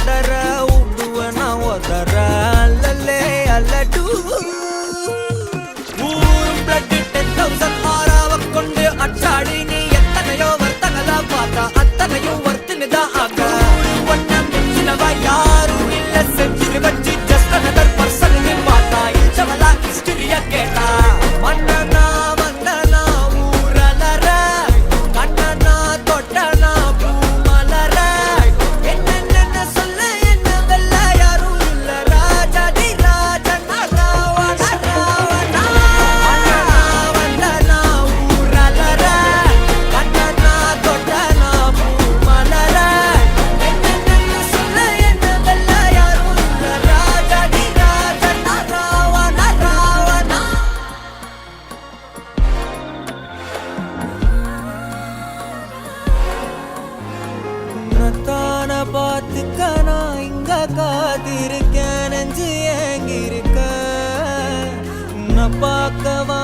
பதற விடுவனா ஒதற அல்லலே அல்லடு ஊரும் பிளட் 10,000 ஆறாவ கொண்டு அச்சாடி நீ எத்தனையோ வர்த்தகதா பார்த்தா அத்தனையும் வர்த்தினுதான் ஆக ஒன்னம் சின்னவா யாரும் இல்ல செஞ்சு வச்சு ஜஸ்ட் அனதர் பர்சன் நீ பார்த்தா இச்சவலா ஹிஸ்டரியா கேட்டா மன்னனா வந்தனா ஊரலற கண்ணனா தொட்டனா பூமலற என்ன சொல்ல என்ன வெல்ல யாரும் இல்ல ராஜாதி ராஜனா ராவண ராவணா மன்னனா வந்தனா ஊரலற கண்ணனா தொட்டனா பூமலற என்ன சொல்ல என்ன வெல்ல யாரும் இல்ல ராஜாதி ராஜனா ராவண ராவணா உன்னத்தான பார்த்துக்க நான் இங்க காத்திருக்கேன் நெஞ்சு ஏங்கிருக்க உன்னை பார்க்கவா